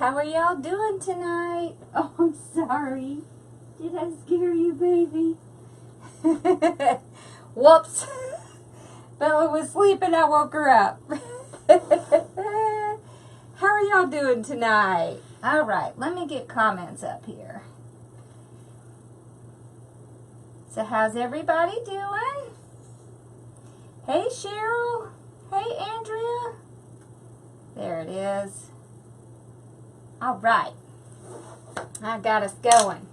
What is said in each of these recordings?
How are y'all doing tonight? Oh, I'm sorry. Did I scare you, baby? Whoops. Bella was sleeping, I woke her up. How are y'all doing tonight? All right, let me get comments up here. So how's everybody doing? Hey, Cheryl. Hey, Andrea. There it is. All right. I got us going.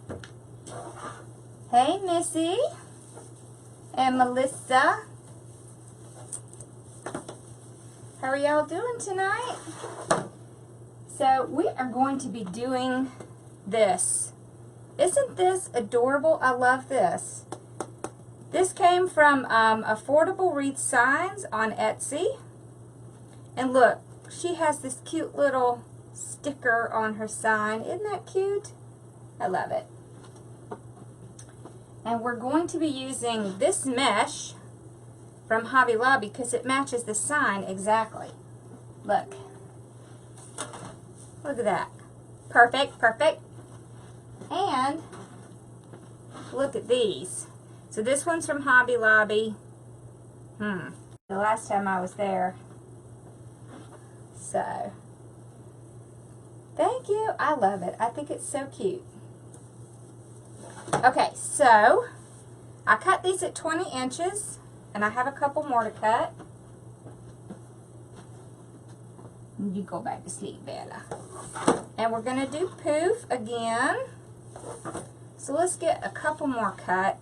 Hey, Missy. And Melissa. How are y'all doing tonight? So we are going to be doing this. Isn't this adorable? I love this. This came from Affordable Wreath Signs on Etsy. And look, she has this cute little sticker on her sign. Isn't that cute? I love it. And we're going to be using this mesh from Hobby Lobby because it matches the sign exactly. Look. Look at that. Perfect, perfect. And look at these. So this one's from Hobby Lobby. The last time I was there. So, thank you. I love it. I think it's so cute. Okay, so I cut these at 20 inches, and I have a couple more to cut. You go back to sleep, Bella. And we're going to do poof again. So let's get a couple more cut.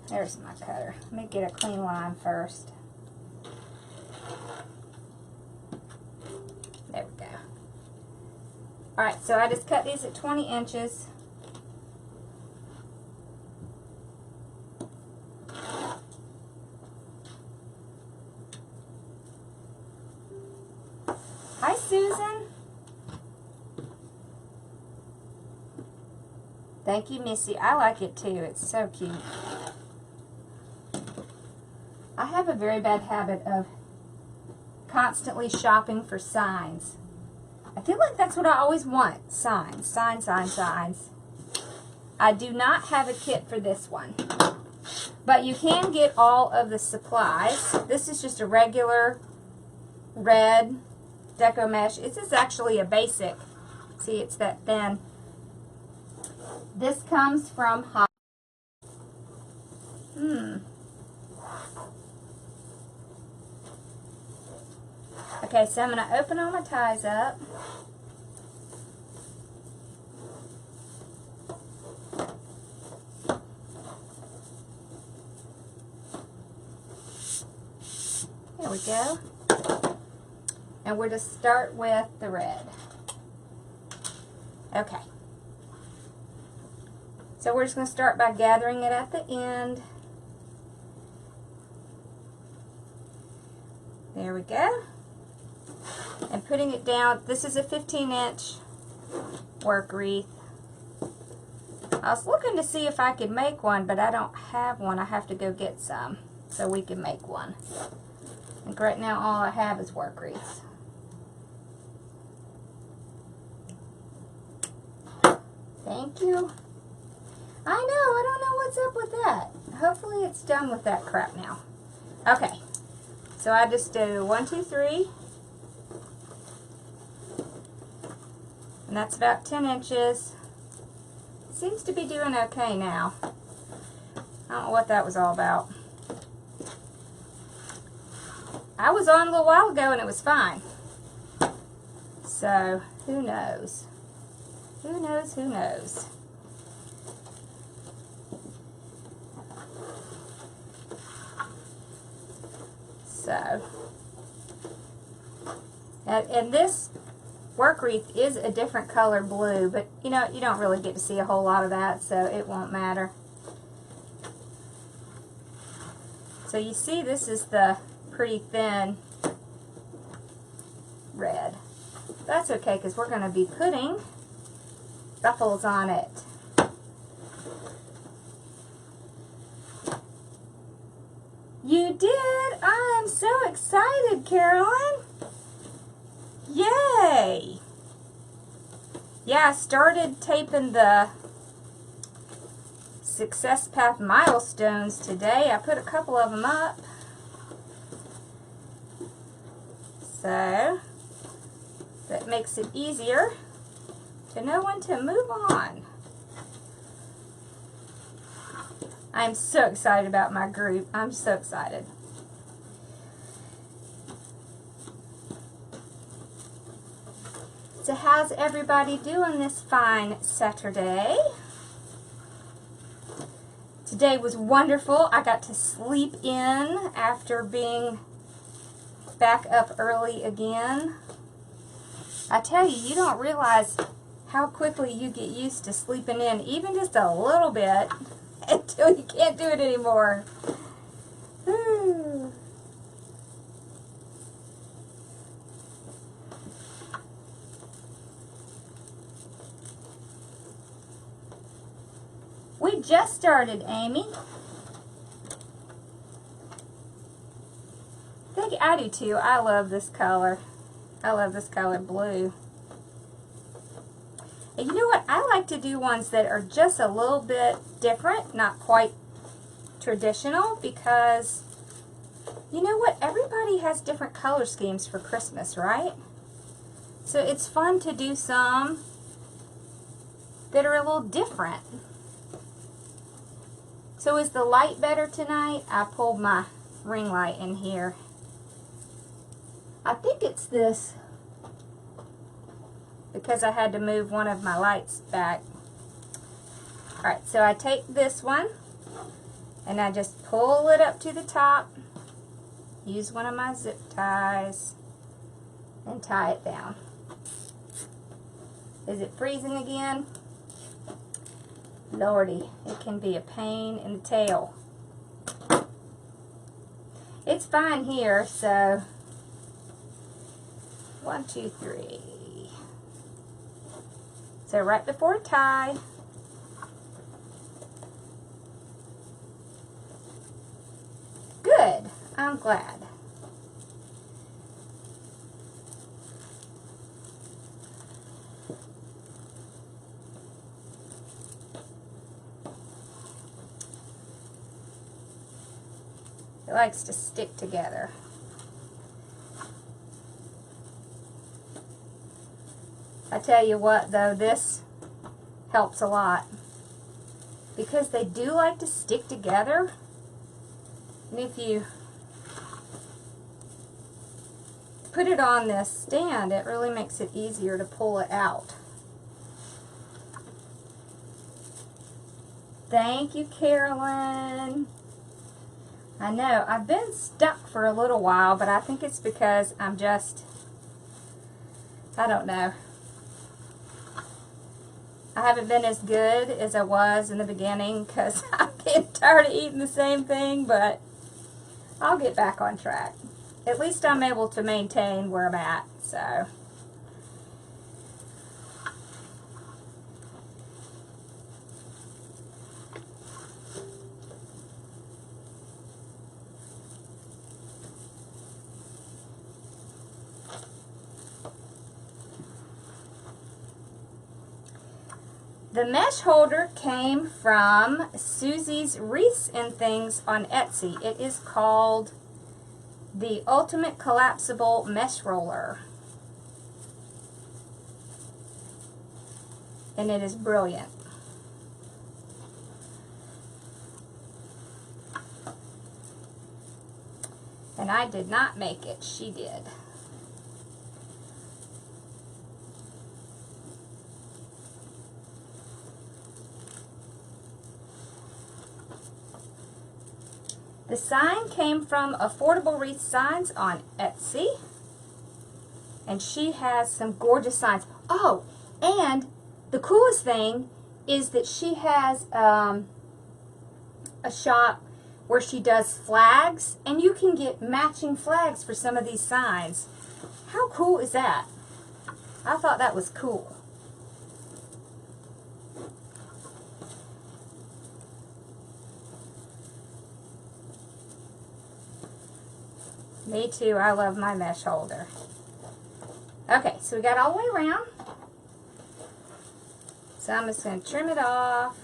There's my cutter. Let me get a clean line first. There we go. Alright, so I just cut these at 20 inches. Hi, Susan. Thank you, Missy. I like it too. It's so cute. I have a very bad habit of constantly shopping for signs. I feel like that's what I always want. Signs, signs, signs, signs. I do not have a kit for this one. But you can get all of the supplies. This is just a regular red deco mesh. This is actually a basic. See, it's that thin. This comes from Hobby. Okay, so I'm going to open all my ties up. There we go. And we're to start with the red. Okay. So we're just going to start by gathering it at the end. There we go. And putting it down. This is a 15-inch work wreath. I was looking to see if I could make one, but I don't have one. I have to go get some so we can make one. And right now all I have is work wreaths. Thank you. I know, I don't know what's up with that. Hopefully it's done with that crap now. Okay, so I just do 1, 2, 3. And that's about 10 inches. Seems to be doing okay now. I don't know what that was all about. I was on a little while ago and it was fine. So, who knows? Who knows, who knows? So, and this work wreath is a different color blue, but you know, you don't really get to see a whole lot of that, so it won't matter. So you see this is the pretty thin red. That's okay because we're going to be putting ruffles on it. You did? I am so excited, Carolyn. Yay! Yeah, I started taping the Success Path milestones today. I put a couple of them up. So, that makes it easier to know when to move on. I'm so excited about my group. I'm so excited. So how's everybody doing this fine Saturday? Today was wonderful. I got to sleep in after being back up early again. I tell you, you don't realize how quickly you get used to sleeping in, even just a little bit, until you can't do it anymore. Whew. We just started, Amy. I think I do too. I love this color. I love this color blue. And you know what? I like to do ones that are just a little bit different, not quite traditional, because you know what? Everybody has different color schemes for Christmas, right? So it's fun to do some that are a little different. So is the light better tonight? I pulled my ring light in here. I think it's this, because I had to move one of my lights back. Alright, so I take this one and I just pull it up to the top, use one of my zip ties, and tie it down. Is it freezing again? Lordy, it can be a pain in the tail. It's fine here, so 1, 2, 3. So right before tie, good, I'm glad. It likes to stick together. I tell you what though, this helps a lot, because they do like to stick together, and if you put it on this stand, it really makes it easier to pull it out. Thank you, Carolyn. I know, I've been stuck for a little while, but I think it's because I'm just, I don't know. I haven't been as good as I was in the beginning because I'm getting tired of eating the same thing, but I'll get back on track. At least I'm able to maintain where I'm at, so. The mesh holder came from Susie's Wreaths and Things on Etsy. It is called the Ultimate Collapsible Mesh Roller. And it is brilliant. And I did not make it, she did. The sign came from Affordable Wreath Signs on Etsy. And she has some gorgeous signs. Oh, and the coolest thing is that she has a shop where she does flags, and you can get matching flags for some of these signs. How cool is that? I thought that was cool. Me too. I love my mesh holder. Okay, so we got all the way around. So I'm just going to trim it off.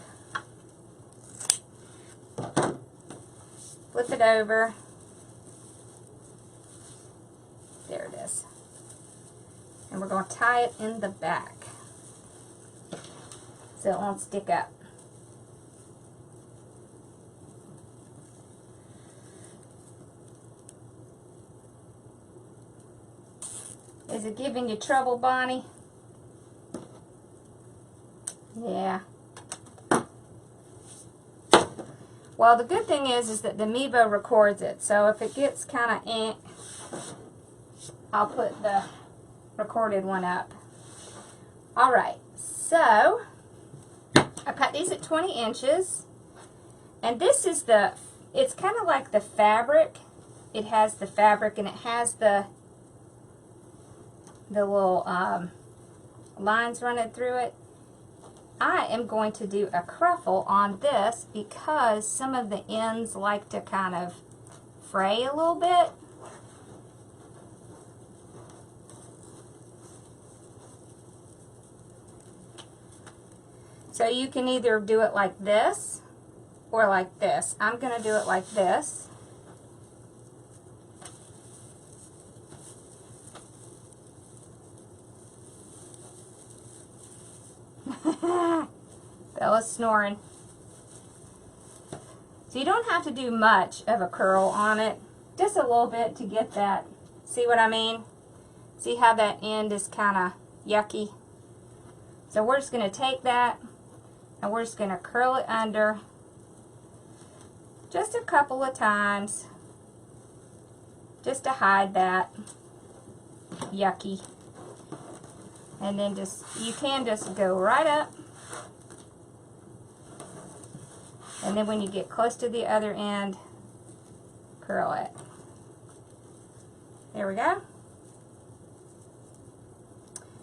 Flip it over. There it is. And we're going to tie it in the back so it won't stick up. Is it giving you trouble, Bonnie? Yeah. Well, the good thing is that the Mevo records it. So if it gets kind of I'll put the recorded one up. Alright, so I cut these at 20 inches. And this is it's kind of like the fabric. It has the fabric and it has the little lines running through it. I am going to do a cruffle on this because some of the ends like to kind of fray a little bit. So you can either do it like this or like this. I'm going to do it like this. Bella's snoring. So you don't have to do much of a curl on it. Just a little bit to get that. See what I mean? See how that end is kind of yucky? So we're just going to take that and we're just going to curl it under just a couple of times just to hide that yucky. And then you can just go right up. And then when you get close to the other end, curl it. There we go.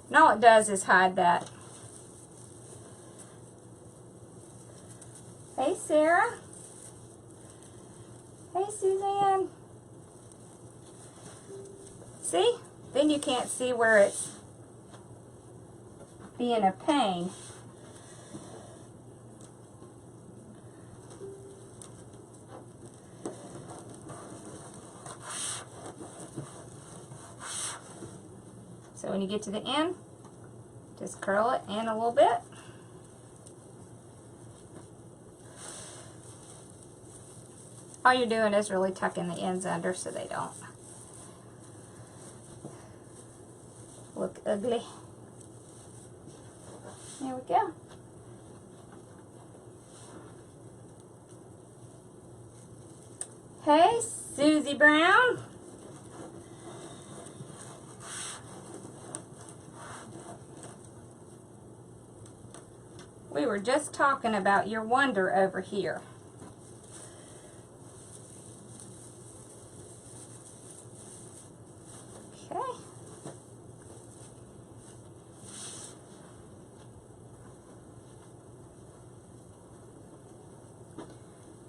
And all it does is hide that. Hey, Sarah. Hey, Suzanne. See? Then you can't see where it's being a pain. So when you get to the end, just curl it in a little bit. All you're doing is really tucking the ends under so they don't look ugly. There we go. Hey, Susie Brown. We were just talking about your wonder over here. Okay.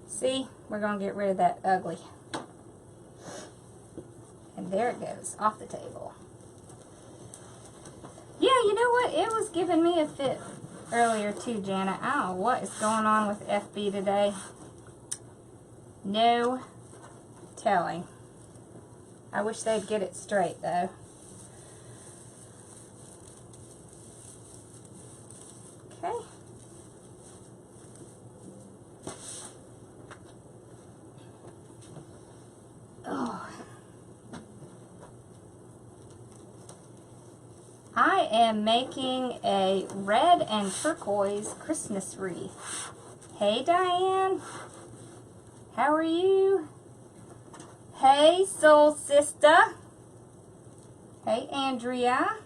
See, we're going to get rid of that ugly. And there it goes, off the table. Yeah, you know what? It was giving me a fit earlier too, Janet. I don't know what is going on with FB today. No telling. I wish they'd get it straight though. Okay. Oh. I am making a red and turquoise Christmas wreath. Hey, Diane. How are you? Hey, soul sister. Hey, Andrea.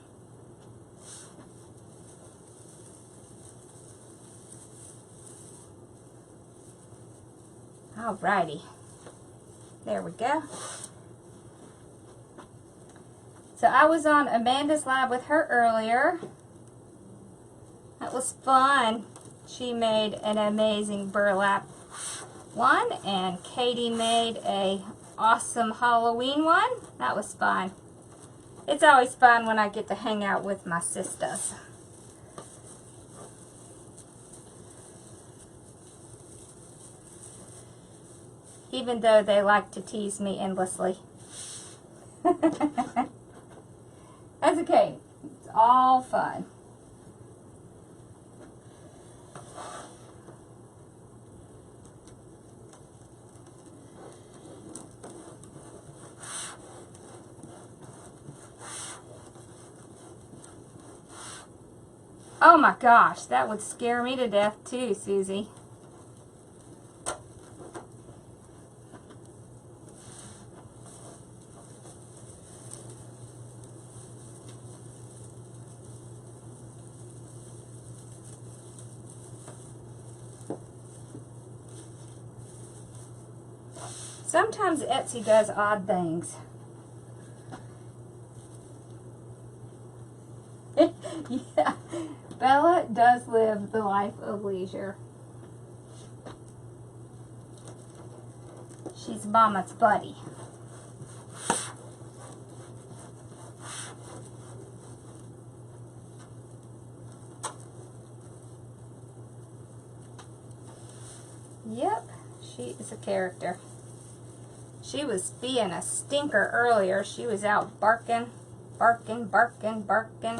Alrighty. There we go. So I was on Amanda's live with her earlier. That was fun. She made an amazing burlap one, and Katie made a awesome Halloween one. That was fun. It's always fun when I get to hang out with my sisters. Even though they like to tease me endlessly. That's okay. It's all fun. Oh my gosh, that would scare me to death too, Susie. Sometimes Etsy does odd things. Yeah, Bella does live the life of leisure. She's Mama's buddy. Yep, she is a character. She was being a stinker earlier. She was out barking, barking, barking, barking.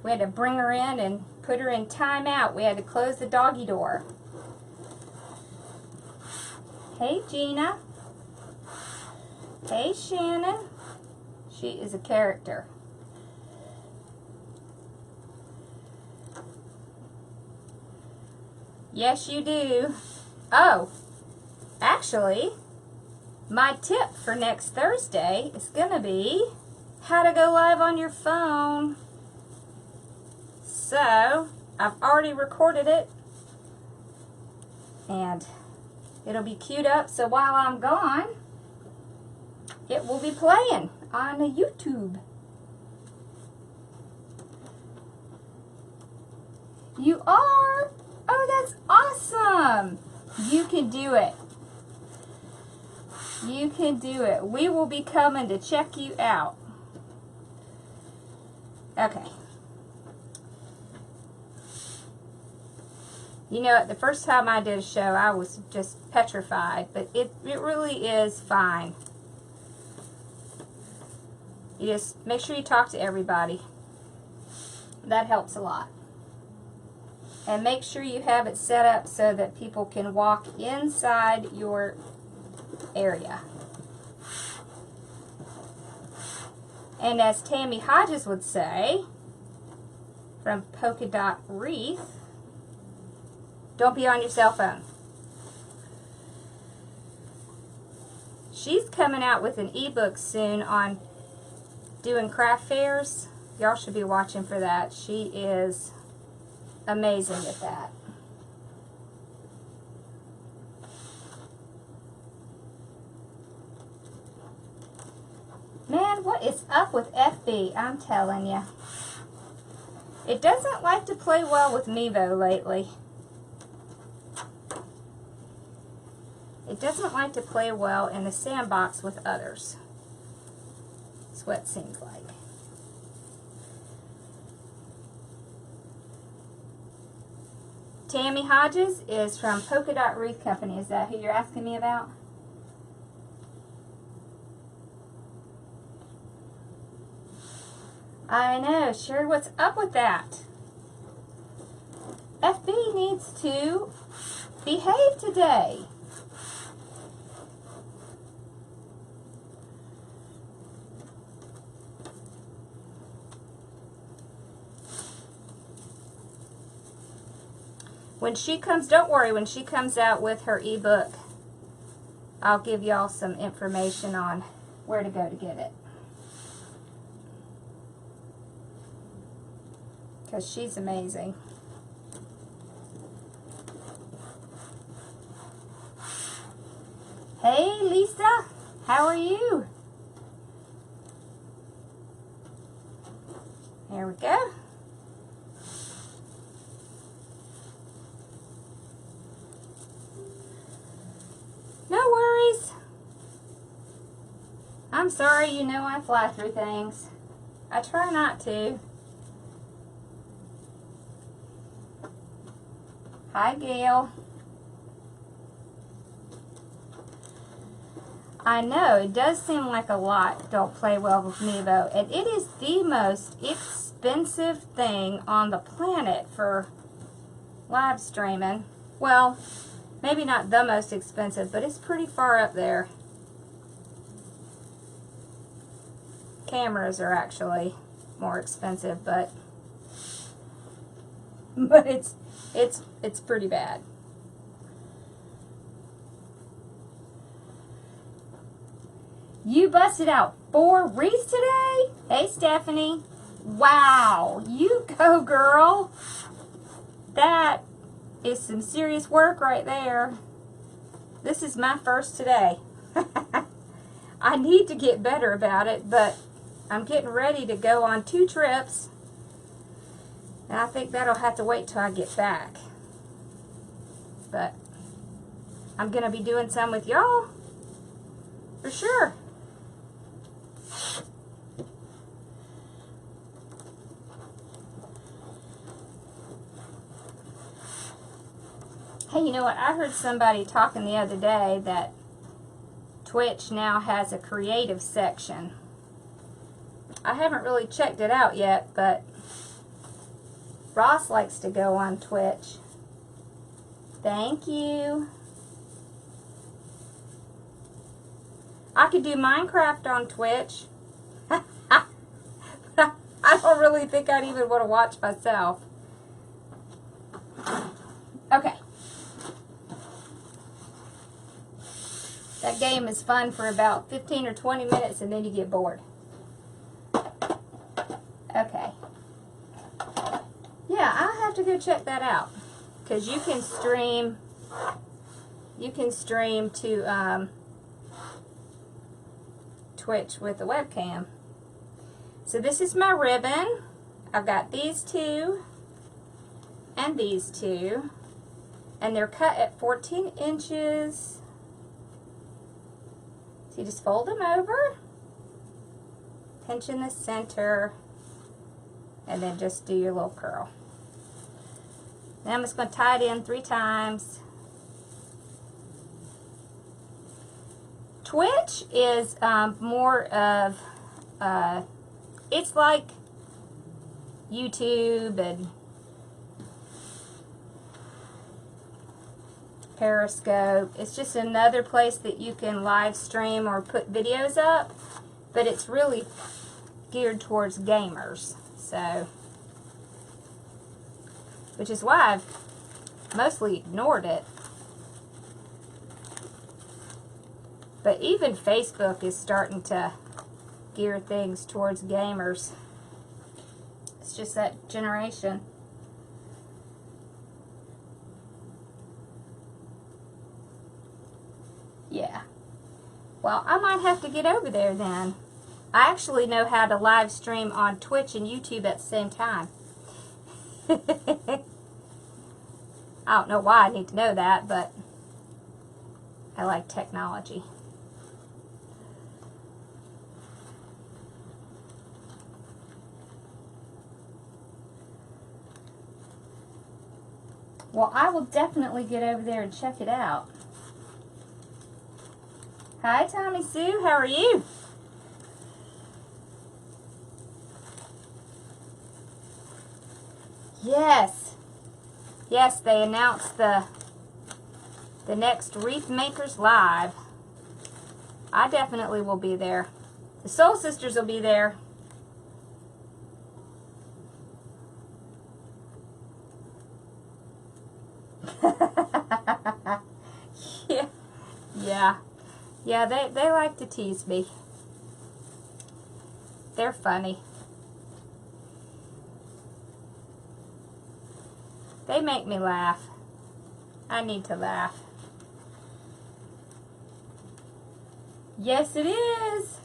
We had to bring her in and put her in timeout. We had to close the doggy door. Hey, Gina. Hey, Shannon. She is a character. Yes, you do. Oh, actually, my tip for next Thursday is going to be how to go live on your phone. So, I've already recorded it, and it'll be queued up, so while I'm gone, it will be playing on YouTube. You are? Oh, that's awesome! You can do it. You can do it. We will be coming to check you out. Okay. You know, the first time I did a show, I was just petrified, but it really is fine. You just make sure you talk to everybody. That helps a lot. And make sure you have it set up so that people can walk inside your area. And as Tammy Hodges would say, from Polka Wreath, don't be on your cell phone. She's coming out with an ebook soon on doing craft fairs. Y'all should be watching for that. She is amazing at that. Man, what is up with FB? I'm telling you. It doesn't like to play well with Mevo lately. It doesn't like to play well in the sandbox with others. That's what it seems like. Tammy Hodges is from Polka Wreath Company. Is that who you're asking me about? I know, Sherry, what's up with that? FB needs to behave today. When she comes, don't worry, when she comes out with her ebook, I'll give y'all some information on where to go to get it. Because she's amazing. Hey, Lisa, how are you? There we go. No worries. I'm sorry, you know I fly through things. I try not to. Hi, Gail. I know, it does seem like a lot don't play well with Mevo, and it is the most expensive thing on the planet for live streaming. Well, maybe not the most expensive, but it's pretty far up there. Cameras are actually more expensive, but it's pretty bad. You busted out 4 wreaths today? Hey, Stephanie. Wow, you go, girl. That is some serious work right there. This is my first today. I need to get better about it, but I'm getting ready to go on 2 trips. And I think that'll have to wait till I get back. But I'm going to be doing some with y'all. For sure. Hey, you know what? I heard somebody talking the other day that Twitch now has a creative section. I haven't really checked it out yet, but Ross likes to go on Twitch. Thank you. I could do Minecraft on Twitch. I don't really think I'd even want to watch myself. Okay. That game is fun for about 15 or 20 minutes and then you get bored. Okay. Yeah, I'll have to go check that out. Because you can stream to Twitch with the webcam. So this is my ribbon. I've got these 2 and these 2. And they're cut at 14 inches. So you just fold them over, pinch in the center, and then just do your little curl. Now I'm just going to tie it in 3 times. Twitch is more of, it's like YouTube and Periscope. It's just another place that you can live stream or put videos up, but it's really geared towards gamers. So, which is why I've mostly ignored it. But even Facebook is starting to gear things towards gamers. It's just that generation. Yeah. Well, I might have to get over there then. I actually know how to live stream on Twitch and YouTube at the same time. I don't know why I need to know that, but I like technology. Well, I will definitely get over there and check it out. Hi, Tommy Sue. How are you? Yes. Yes, they announced the next Wreath Makers Live. I definitely will be there. The Soul Sisters will be there. Yeah, they like to tease me. They're funny. They make me laugh. I need to laugh. Yes, it is.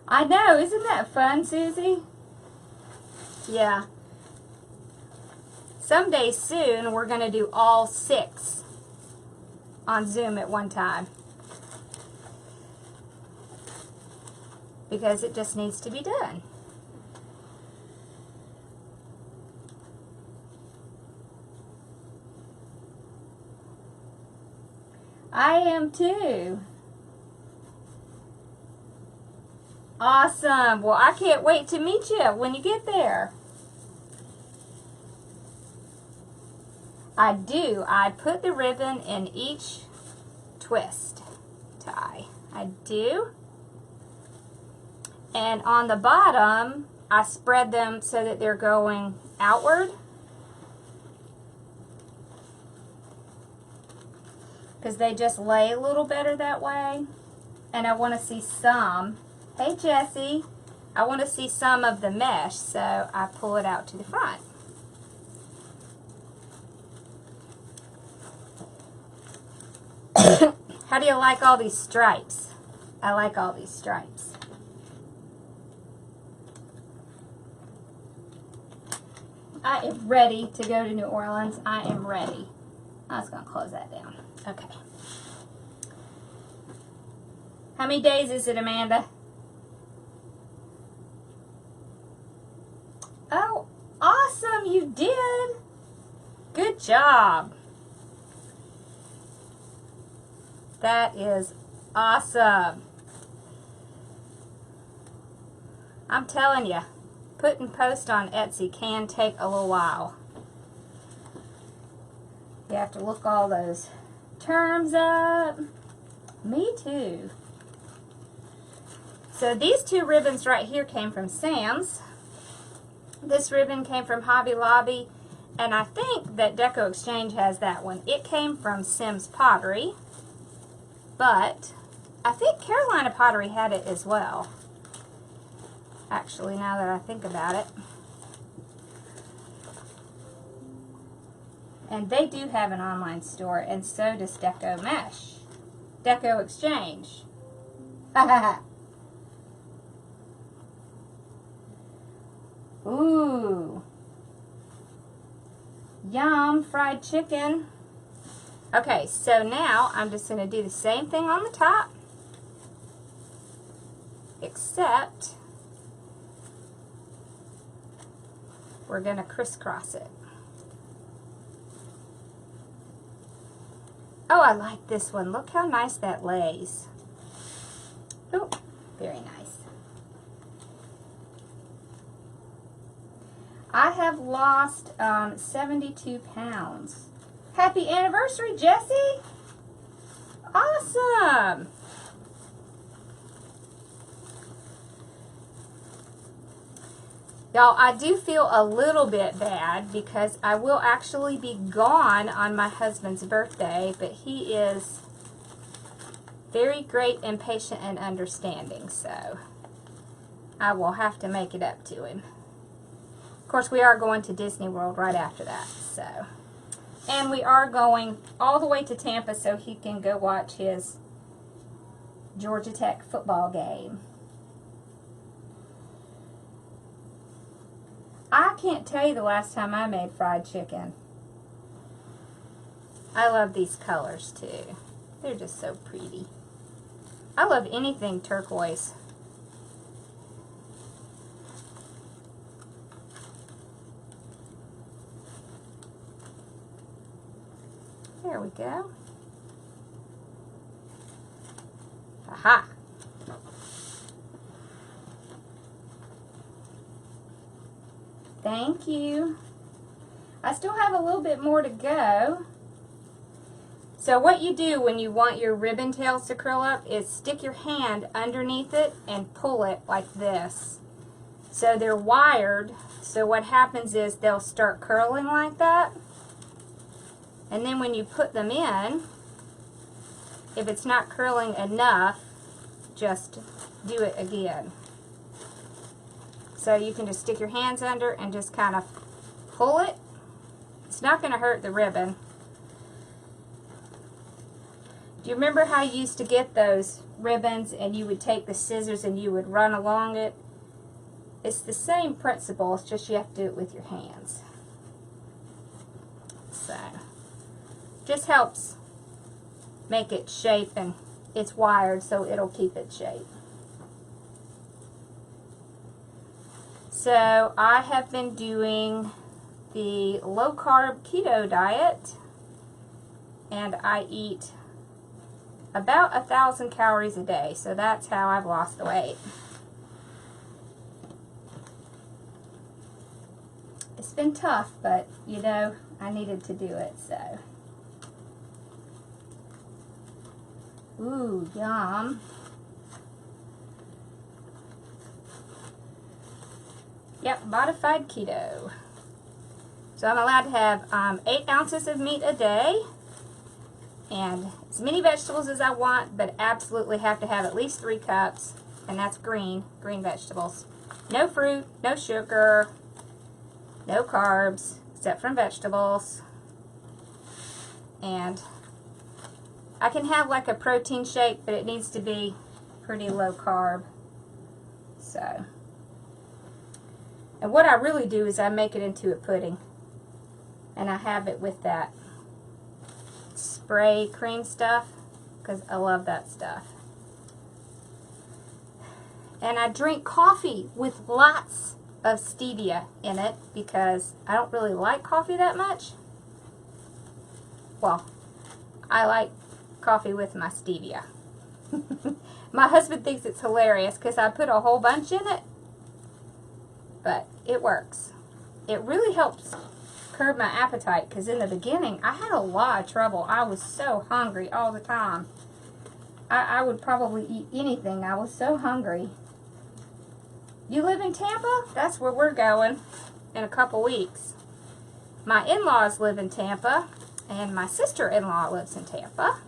I know, isn't that fun, Susie? Yeah. Someday soon, we're going to do all 6 on Zoom at one time. because it just needs to be done. I am too. Awesome. Well, I can't wait to meet you when you get there. I do. I put the ribbon in each twist tie. I do. And on the bottom, I spread them so that they're going outward. Because they just lay a little better that way. And I want to see some. Hey, Jessie. I want to see some of the mesh, so I pull it out to the front. How do you like all these stripes? I like all these stripes. I am ready to go to New Orleans. I am ready. I was going to close that down. Okay. How many days is it, Amanda? Oh, awesome. You did. Good job. That is awesome. I'm telling you, putting posts on Etsy can take a little while. You have to look all those terms up. Me too. So these two ribbons right here came from Sam's. This ribbon came from Hobby Lobby, and I think that Deco Exchange has that one. It came from Sim's Pottery, but I think Carolina Pottery had it as well. Actually, now that I think about it. And they do have an online store, and so does Deco Mesh. Deco Exchange. Ooh. Yum, fried chicken. Okay, so now I'm just going to do the same thing on the top, except we're going to crisscross it. Oh, I like this one. Look how nice that lays. Oh, very nice. I have lost 72 pounds. Happy anniversary, Jessie! Awesome! Y'all, I do feel a little bit bad because I will actually be gone on my husband's birthday, but he is very great and patient and understanding, so I will have to make it up to him. Of course, we are going to Disney World right after that, so. And we are going all the way to Tampa so he can go watch his Georgia Tech football game. I can't tell you the last time I made fried chicken. I love these colors too. They're just so pretty. I love anything turquoise. There we go. Aha! Thank you. I still have a little bit more to go. So what you do when you want your ribbon tails to curl up is stick your hand underneath it and pull it like this. So they're wired, so what happens is they'll start curling like that. And then when you put them in, if it's not curling enough, just do it again. So you can just stick your hands under and just kind of pull it. It's not going to hurt the ribbon. Do you remember how you used to get those ribbons and you would take the scissors and you would run along it? It's the same principle, it's just you have to do it with your hands. So, just helps make it shape, and it's wired so it'll keep its shape. So I have been doing the low carb keto diet, and I eat about 1,000 calories a day. So that's how I've lost the weight. It's been tough, but you know, I needed to do it, so. Ooh, yum. Yep, modified keto. So I'm allowed to have 8 ounces of meat a day and as many vegetables as I want, but absolutely have to have at least 3 cups, and that's green vegetables. No fruit, no sugar, no carbs, except from vegetables. And I can have like a protein shake, but it needs to be pretty low carb. So, and what I really do is I make it into a pudding, and I have it with that spray cream stuff, because I love that stuff. And I drink coffee with lots of stevia in it, because I don't really like coffee that much. Well, I like coffee with my stevia. My husband thinks it's hilarious because I put a whole bunch in it, but it works. It really helps curb my appetite, because in the beginning I had a lot of trouble. I was so hungry all the time. I would probably eat anything. I was so hungry. You live in Tampa? That's where we're going in a couple weeks. My in-laws live in Tampa, and my sister-in-law lives in Tampa.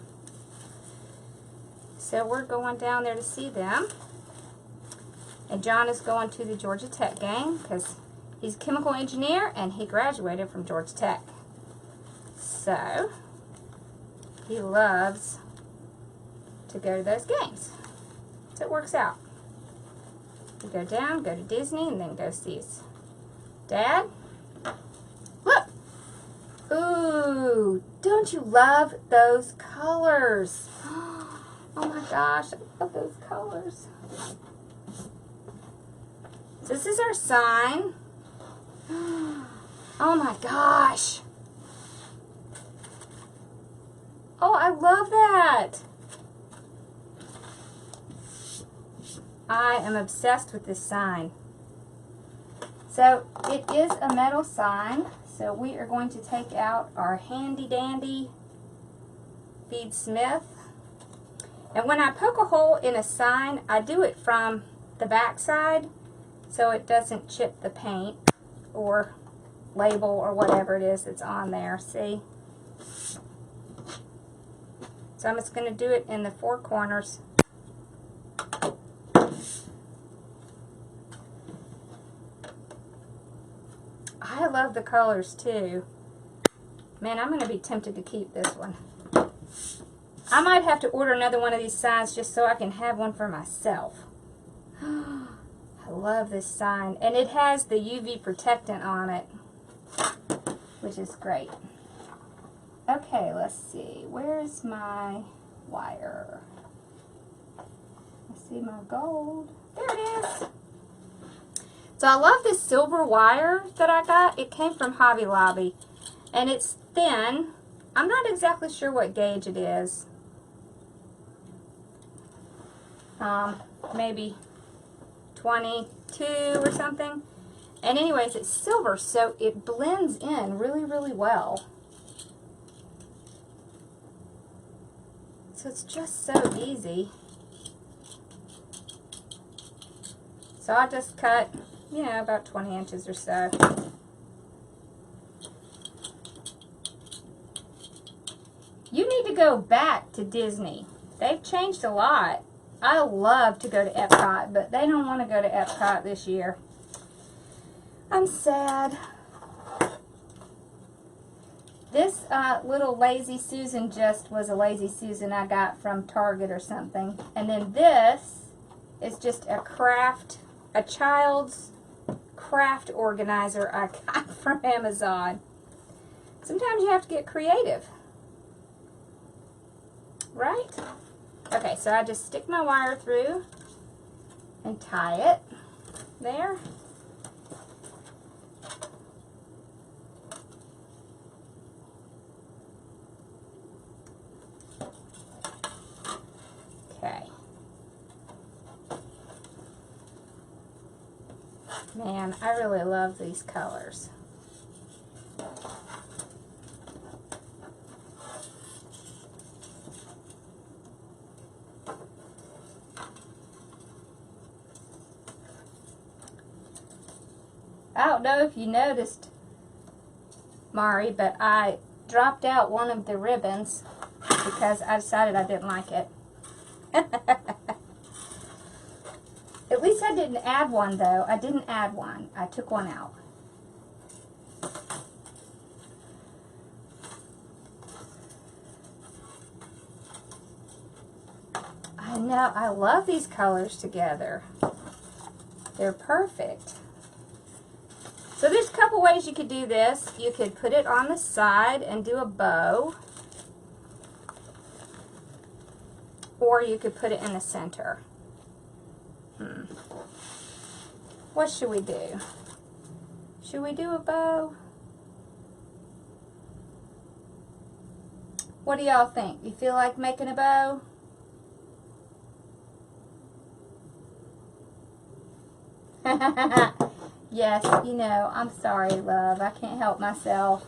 So we're going down there to see them. And John is going to the Georgia Tech game because he's a chemical engineer and he graduated from Georgia Tech. So he loves to go to those games. So it works out. We go down, go to Disney, and then go see his dad. Look! Ooh, don't you love those colors? Oh my gosh, I love those colors. So this is our sign. Oh my gosh. Oh, I love that. I am obsessed with this sign. So it is a metal sign. So we are going to take out our handy dandy bead smith. And when I poke a hole in a sign, I do it from the back side so it doesn't chip the paint or label or whatever it is that's on there. See? So I'm just going to do it in the 4 corners. I love the colors too. Man, I'm going to be tempted to keep this one. I might have to order another one of these signs just so I can have one for myself. I love this sign. And it has the UV protectant on it, which is great. Okay, let's see. Where's my wire? I see my gold. There it is. So I love this silver wire that I got. It came from Hobby Lobby. And it's thin. I'm not exactly sure what gauge it is. Maybe 22 or something. And anyways, it's silver, so it blends in really, really well. So it's just so easy. So I just cut, you know, about 20 inches or so. You need to go back to Disney. They've changed a lot. I love to go to Epcot, but they don't want to go to Epcot this year. I'm sad. This little Lazy Susan just was a Lazy Susan I got from Target or something. And then this is just a child's craft organizer I got from Amazon. Sometimes you have to get creative. Right? Okay, so I just stick my wire through and tie it there. Man, I really love these colors. I don't know if you noticed, Mari, but I dropped out one of the ribbons because I decided I didn't like it. At least I didn't add one, though. I didn't add one. I took one out. I know. I love these colors together. They're perfect. So there's a couple ways you could do this. You could put it on the side and do a bow. Or you could put it in the center. What should we do? Should we do a bow? What do y'all think? You feel like making a bow? Yes, you know, I'm sorry, love. I can't help myself.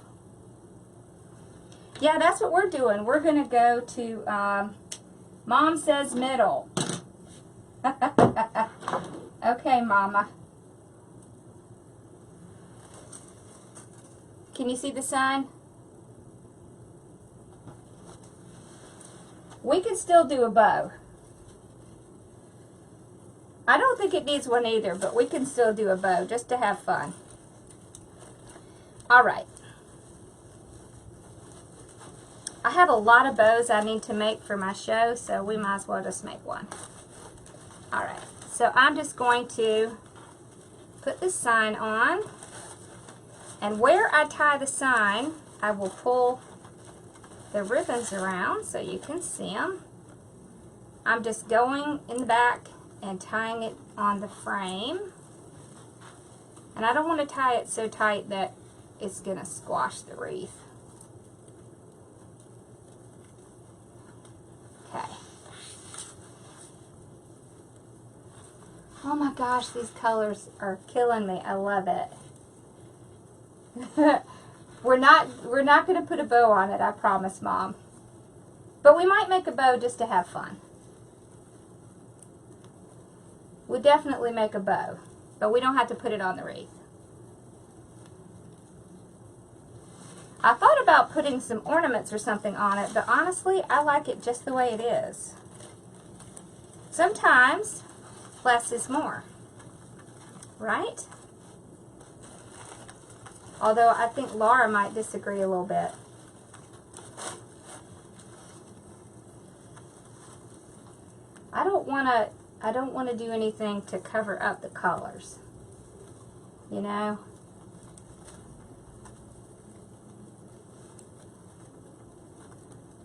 Yeah, that's what we're doing. We're going to go to Mom Says Middle. Okay, Mama. Can you see the sign? We can still do a bow. I don't think it needs one either, but we can still do a bow just to have fun. All right. I have a lot of bows I need to make for my show, so we might as well just make one. All right. So I'm just going to put the sign on. And where I tie the sign, I will pull the ribbons around so you can see them. I'm just going in the back and tying it on the frame. And I don't want to tie it so tight that it's going to squash the wreath. Okay. Oh my gosh, these colors are killing me. I love it. We're not going to put a bow on it, I promise, Mom. But we might make a bow just to have fun. We definitely make a bow, but we don't have to put it on the wreath. I thought about putting some ornaments or something on it, but honestly, I like it just the way it is. Sometimes less is more, right? Although I think Laura might disagree a little bit. I don't want to do anything to cover up the colors. You know?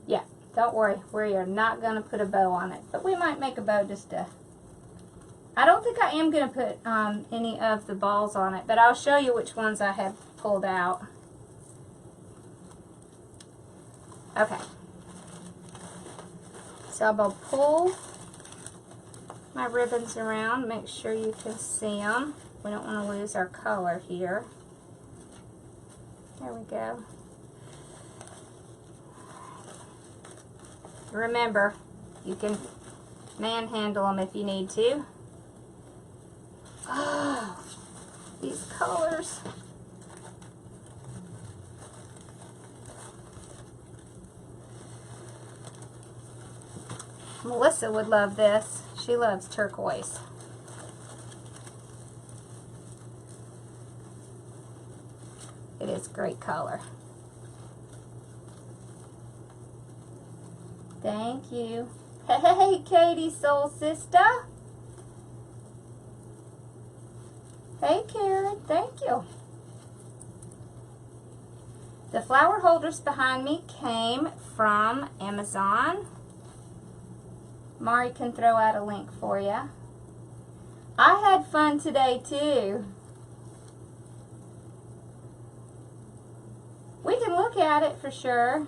Yeah, don't worry. We are not going to put a bow on it. But we might make a bow just to... I don't think I am going to put any of the balls on it, but I'll show you which ones I have pulled out. Okay. So I'm going to pull my ribbons around. Make sure you can see them. We don't want to lose our color here. There we go. Remember, you can manhandle them if you need to. Oh, these colors. Melissa would love this. She loves turquoise. It is great color. Thank you. Hey, Katie, soul sister. Hey, Karen. Thank you. The flower holders behind me came from Amazon. Mari can throw out a link for you. I had fun today, too. We can look at it for sure.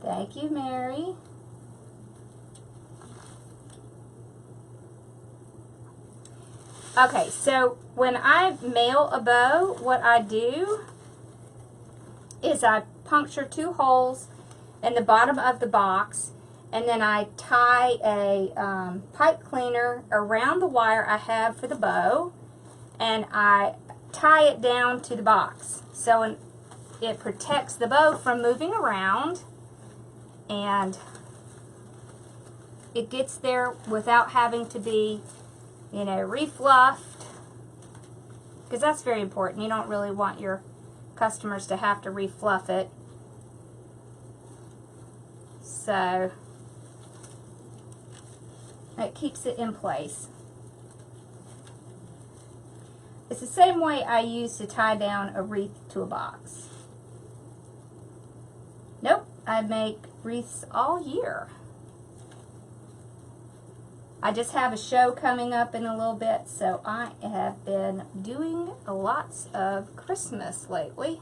Thank you, Mary. Okay, so when I mail a bow, what I do is I puncture 2 holes in the bottom of the box, and then I tie a pipe cleaner around the wire I have for the bow, and I tie it down to the box. So it protects the bow from moving around, and it gets there without having to be, you know, refluffed, because that's very important. You don't really want your customers to have to refluff it. So it keeps it in place. It's the same way I use to tie down a wreath to a box. Nope, I make wreaths all year. I just have a show coming up in a little bit, so I have been doing lots of Christmas lately.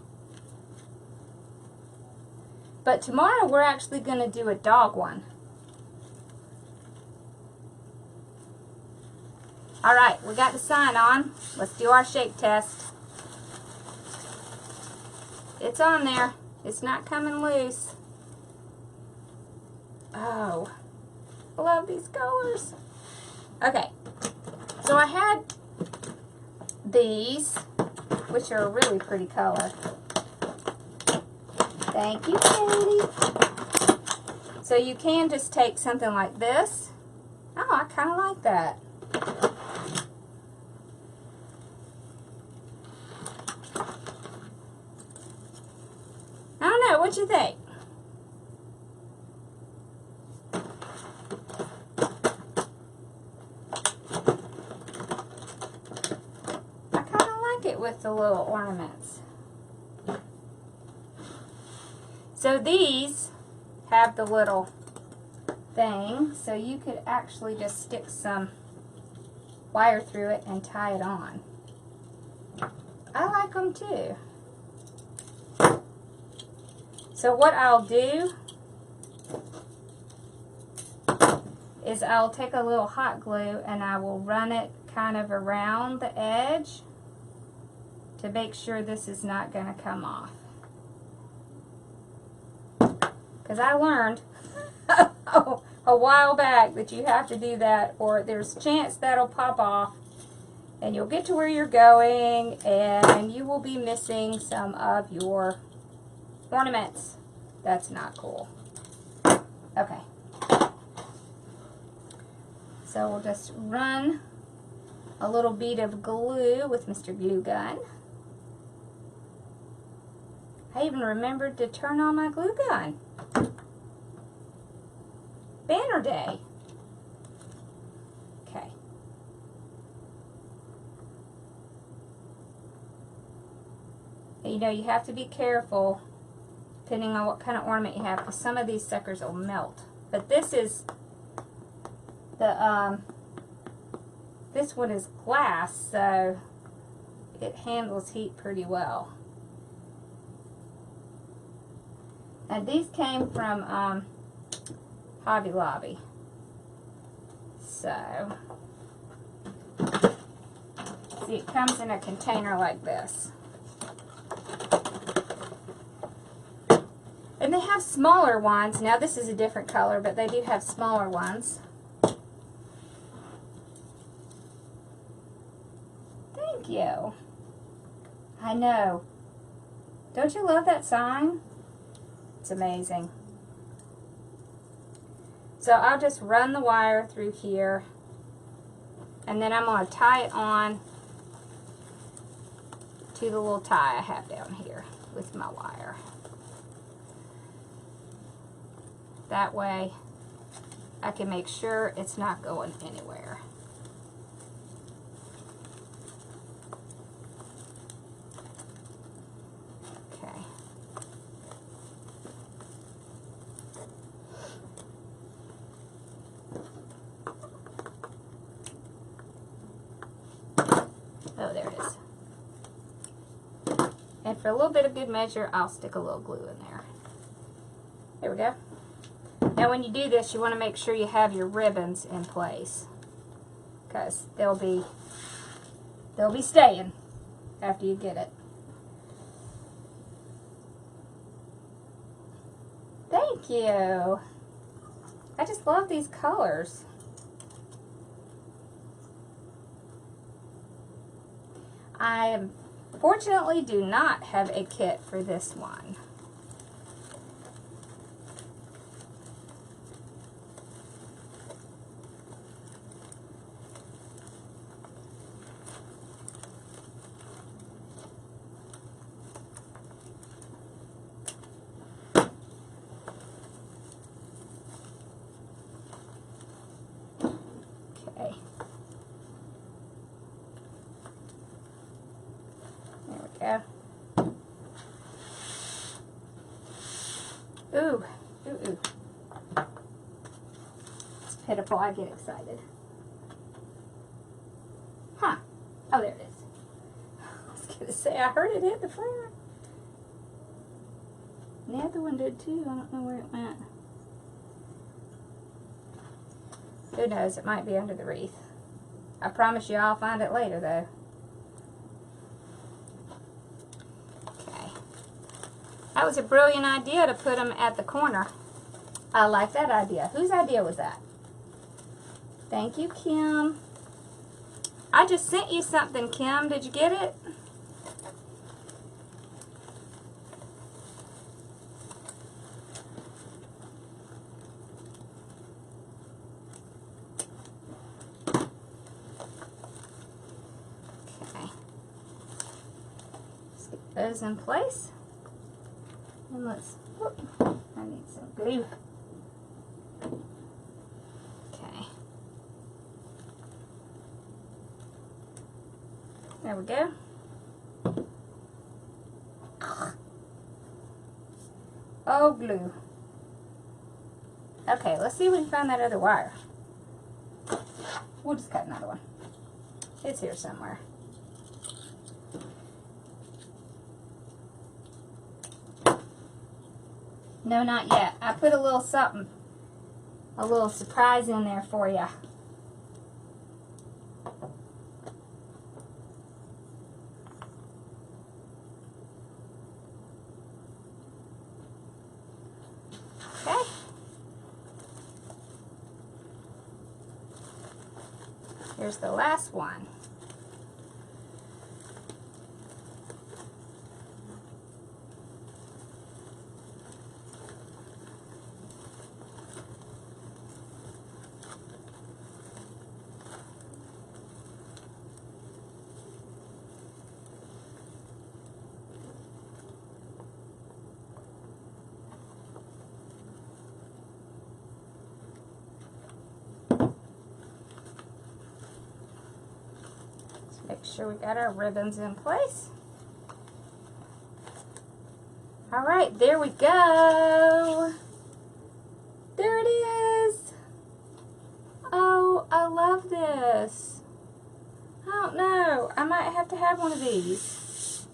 But tomorrow we're actually going to do a dog one. Alright, we got the sign on. Let's do our shake test. It's on there. It's not coming loose. Oh, I love these colors. Okay, so I had these, which are a really pretty color. Thank you, Katie. So you can just take something like this. Oh, I kind of like that. I don't know, what you think? With the little ornaments. So these have the little thing, so you could actually just stick some wire through it and tie it on. I like them too. So what I'll do is I'll take a little hot glue and I will run it kind of around the edge to make sure this is not going to come off. Because I learned a while back that you have to do that, or there's a chance that'll pop off and you'll get to where you're going and you will be missing some of your ornaments. That's not cool. Okay. So we'll just run a little bead of glue with Mr. Glue Gun. I even remembered to turn on my glue gun. Banner Day. Okay. You know, you have to be careful depending on what kind of ornament you have, because some of these suckers will melt. But this is the this one is glass, so it handles heat pretty well. And these came from Hobby Lobby. So, see, it comes in a container like this. And they have smaller ones. Now this is a different color, but they do have smaller ones. Thank you. I know. Don't you love that sign? It's amazing. So I'll just run the wire through here, and then I'm going to tie it on to the little tie I have down here with my wire. That way I can make sure it's not going anywhere. Oh, there it is. And for a little bit of good measure, I'll stick a little glue in there. There we go. Now when you do this, you want to make sure you have your ribbons in place, because they'll be They'll be staying after you get it. Thank you. I just love these colors. I fortunately do not have a kit for this one. Okay. There we go. Ooh, ooh, ooh. It's pitiful. I get excited. Huh. Oh, there it is. I was going to say, I heard it hit the floor. And the other one did too. I don't know where it went. Who knows? It might be under the wreath. I promise you I'll find it later, though. Okay. That was a brilliant idea to put them at the corner. I like that idea. Whose idea was that? Thank you, Kim. I just sent you something, Kim. Did you get it? Okay. Let's get those in place. And let's, whoop, I need some glue. Okay. There we go. Oh, glue. Okay, let's see if we can find that other wire. We'll just cut another one. It's here somewhere. No, not yet. I put a little something, a little surprise in there for you. Okay. Here's the last one. Make sure we got our ribbons in place. All right, there we go. There it is. Oh, I love this. I don't know. I might have to have one of these.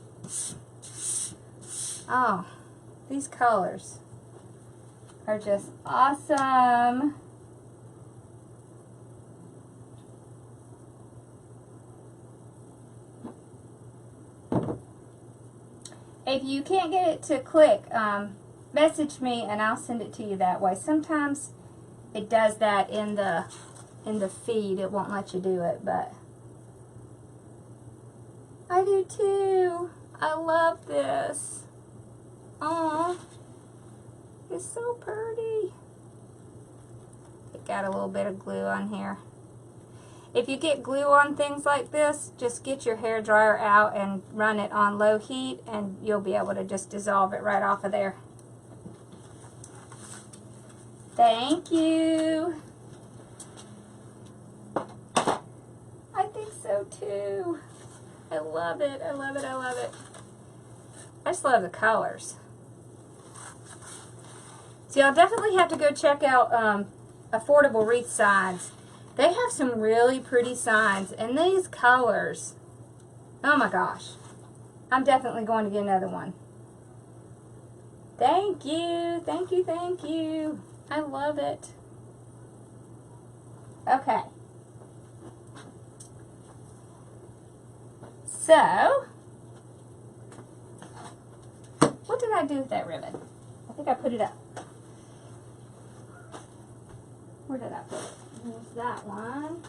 Oh, these colors are just awesome. If you can't get it to click, message me and I'll send it to you that way. Sometimes it does that in the feed. It won't let you do it, but I do too. I love this. Aw, it's so pretty. It got a little bit of glue on here. If you get glue on things like this, just get your hairdryer out and run it on low heat and you'll be able to just dissolve it right off of there. Thank you. I think so too. I love it. I love it. I love it. I just love the colors. So y'all definitely have to go check out Affordable Wreath Signs. They have some really pretty signs, and these colors, oh my gosh. I'm definitely going to get another one. Thank you, thank you, thank you. I love it. Okay. So, what did I do with that ribbon? I think I put it up. Where did I put it? There's that one.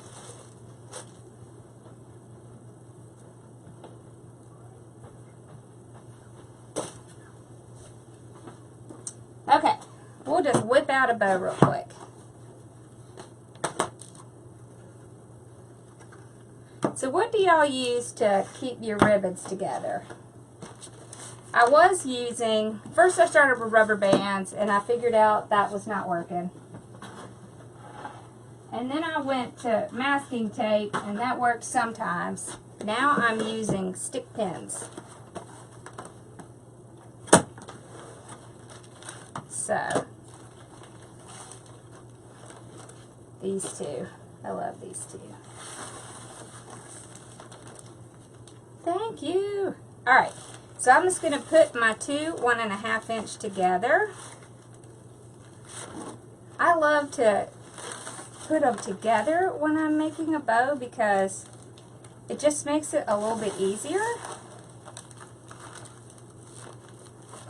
Okay, we'll just whip out a bow real quick. So what do y'all use to keep your ribbons together? I was using, first I started with rubber bands and I figured out that was not working. And then I went to masking tape and that works sometimes. Now I'm using stick pins. So, these two. I love these two. Thank you. Alright, so I'm just going to put my two 1.5 inch together. I love to put them together when I'm making a bow because it just makes it a little bit easier.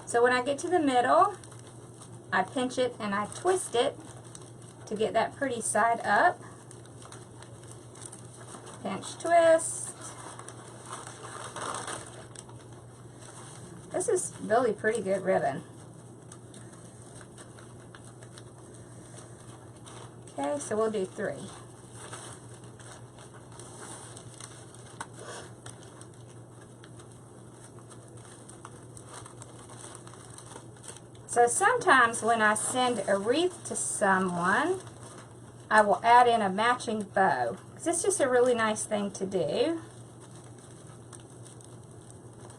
So when I get to the middle, I pinch it and I twist it to get that pretty side up. Pinch, twist. This is really pretty good ribbon. Okay, so we'll do 3. So sometimes when I send a wreath to someone, I will add in a matching bow. Because it's just a really nice thing to do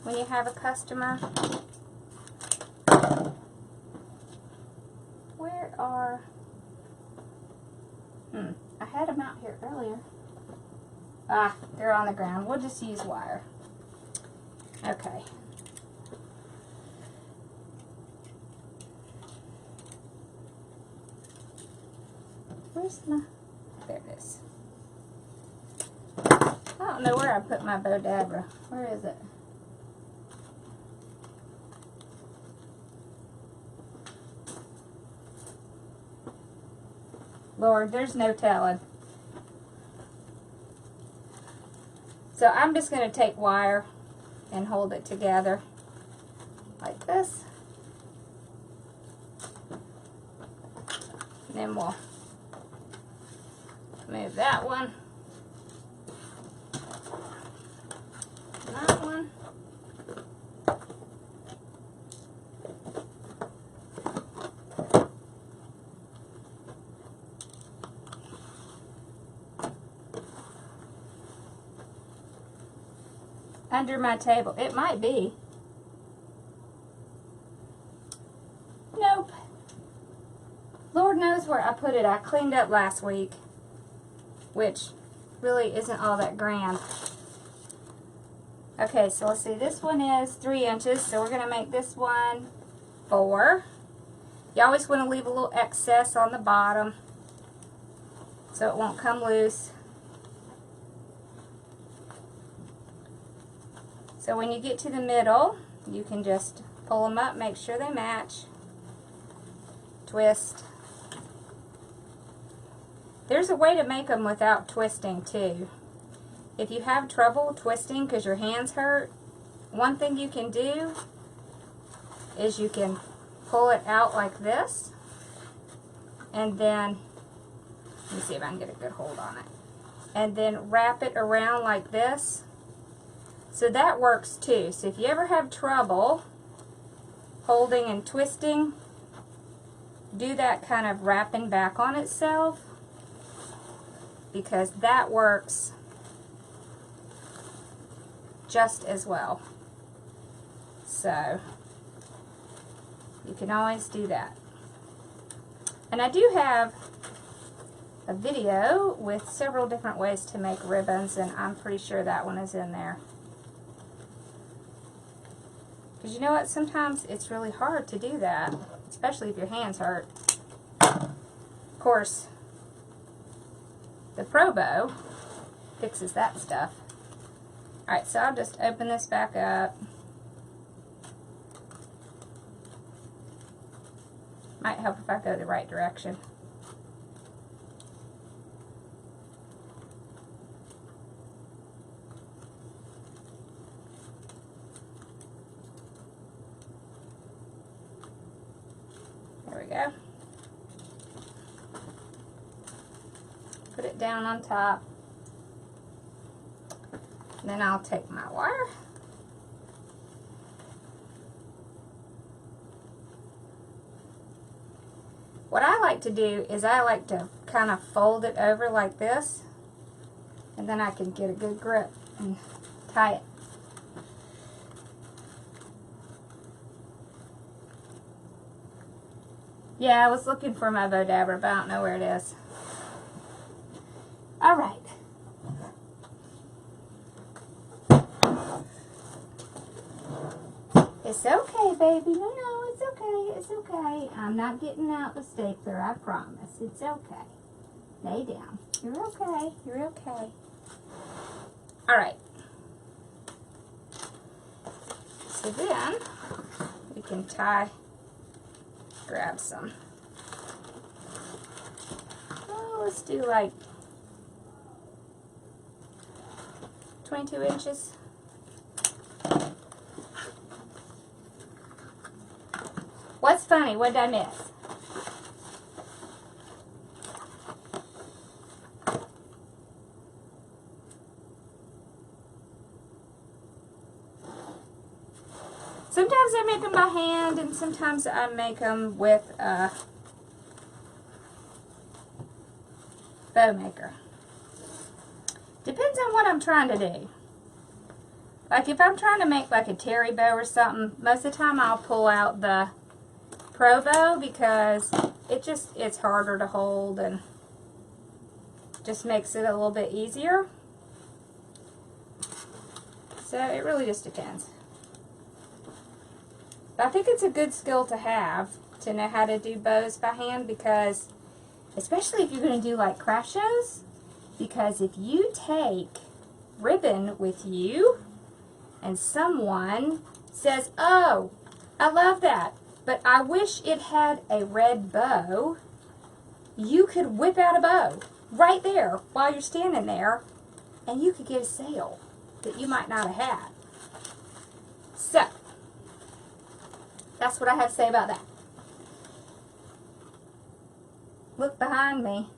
when you have a customer. Where are... I had them out here earlier. Ah, they're on the ground. We'll just use wire. Okay. Where's my... There it is. I don't know where I put my Bodabra. Where is it? Lord, there's no telling. So I'm just going to take wire and hold it together like this. And then we'll move that one. That one. Under my table. It might be. Nope. Lord knows where I put it. I cleaned up last week, which really isn't all that grand. Okay, so let's see. This one is 3 inches, so we're going to make this one 4. You always want to leave a little excess on the bottom so it won't come loose. So when you get to the middle, you can just pull them up, make sure they match, twist. There's a way to make them without twisting too. If you have trouble twisting because your hands hurt, one thing you can do is you can pull it out like this, and then, let me see if I can get a good hold on it, and then wrap it around like this. So that works too. So if you ever have trouble holding and twisting, do that kind of wrapping back on itself, because that works just as well. So you can always do that. And I do have a video with several different ways to make ribbons, and I'm pretty sure that one is in there. Because you know what, sometimes it's really hard to do that, especially if your hands hurt. Of course, the Pro Bow fixes that stuff. Alright, so I'll just open this back up. Might help if I go the right direction. There we go. Put it down on top. And then I'll take my wire. What I like to do is I like to kind of fold it over like this, and then I can get a good grip and tie it. Yeah, I was looking for my bow dabber, but I don't know where it is. All right. It's okay, baby. No, it's okay. It's okay. I'm not getting out the stapler, I promise. It's okay. Lay down. You're okay. You're okay. All right. So then we can grab some. Oh, let's do like 22 inches. What's funny? What did I miss? Sometimes I make them by hand, and sometimes I make them with a bow maker. Depends on what I'm trying to do. Like if I'm trying to make like a terry bow or something, most of the time I'll pull out the Pro bow because it's harder to hold and just makes it a little bit easier. So it really just depends. But I think it's a good skill to have, to know how to do bows by hand, because especially if you're going to do like craft shows, because if you take ribbon with you and someone says, oh, I love that, but I wish it had a red bow, you could whip out a bow right there while you're standing there, and you could get a sale that you might not have had. So, that's what I have to say about that. Look behind me.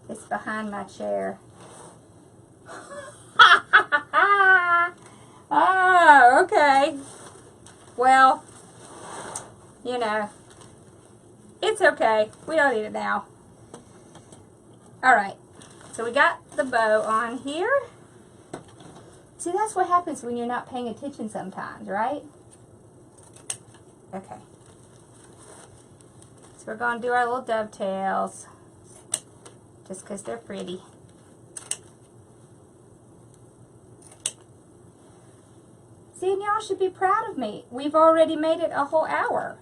It's behind my chair. Oh, okay. Well, you know, it's okay. We don't need it now. Alright, so we got the bow on here. See, that's what happens when you're not paying attention sometimes, right? Okay. So we're going to do our little dovetails, just because they're pretty. See, and y'all should be proud of me. We've already made it a whole hour.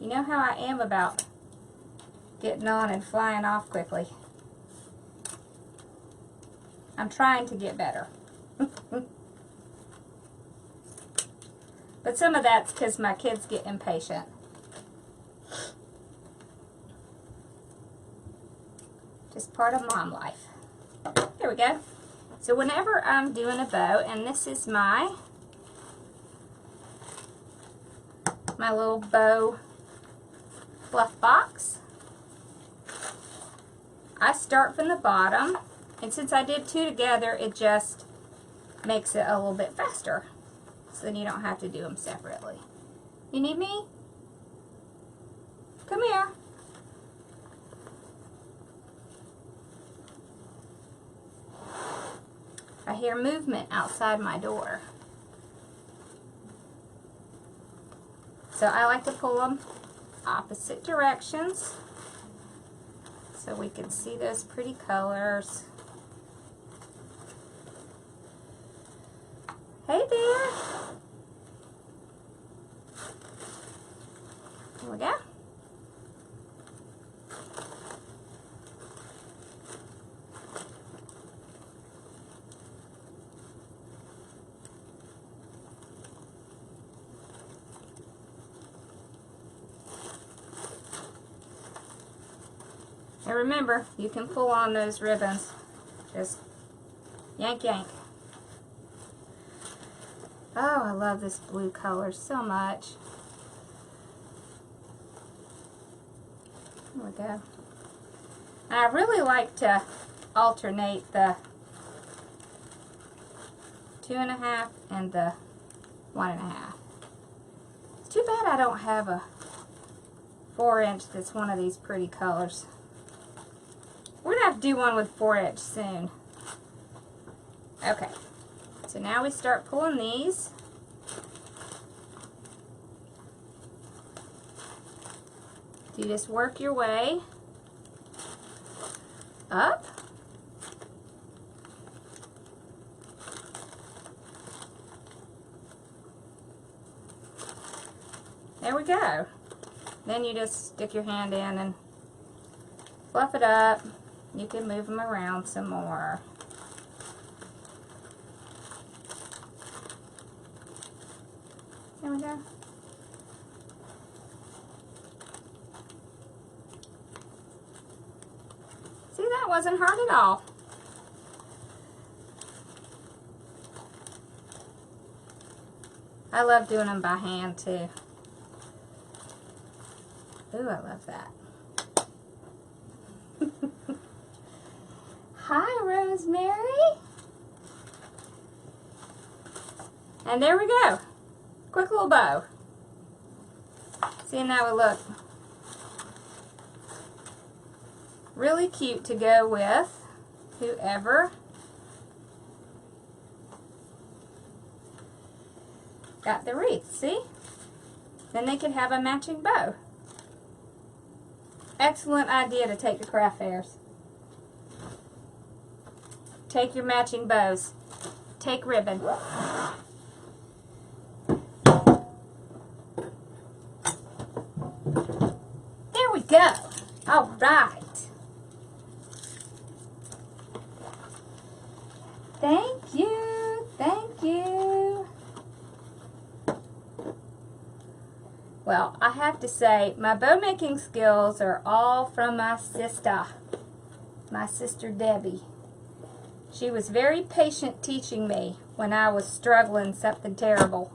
You know how I am about getting on and flying off quickly. I'm trying to get better. But some of that's because my kids get impatient. Just part of mom life. There we go. So whenever I'm doing a bow, and this is my little bow fluff box, I start from the bottom, and since I did two together, it just makes it a little bit faster. So then you don't have to do them separately. You need me? Come here. I hear movement outside my door. So I like to pull them opposite directions so we can see those pretty colors. Hey there. Here we go. And remember, you can pull on those ribbons. Just yank, yank. Oh, I love this blue color so much. There we go. And I really like to alternate the 2.5 and the 1.5. It's too bad I don't have a 4-inch that's one of these pretty colors. We're going to have to do one with 4-inch soon. Okay, so now we start pulling these. You just work your way up. There we go. Then you just stick your hand in and fluff it up. You can move them around some more. There we go. See, that wasn't hard at all. I love doing them by hand too. Ooh, I love that. Hi, Rosemary. And there we go. Quick little bow. See, and that would look really cute to go with whoever got the wreath. See? Then they could have a matching bow. Excellent idea to take to craft fairs. Take your matching bows. Take ribbon. There we go. All right. Thank you. Thank you. Well, I have to say, my bow making skills are all from my sister Debbie. She was very patient teaching me when I was struggling something terrible.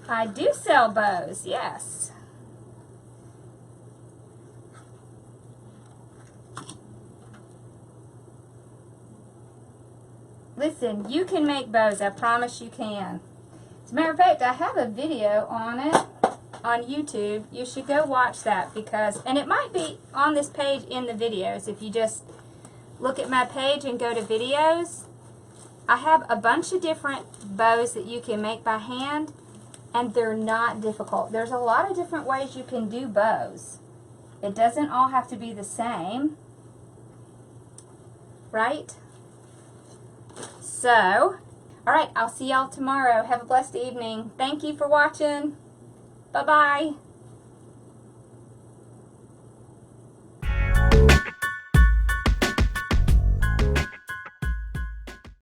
I do sell bows, yes. Listen, you can make bows. I promise you can. As a matter of fact, I have a video on it on YouTube. You should go watch that because, and it might be on this page in the videos. If you just look at my page and go to videos, I have a bunch of different bows that you can make by hand, and they're not difficult. There's a lot of different ways you can do bows. It doesn't all have to be the same, right? So, alright, I'll see y'all tomorrow. Have a blessed evening. Thank you for watching. Bye-bye.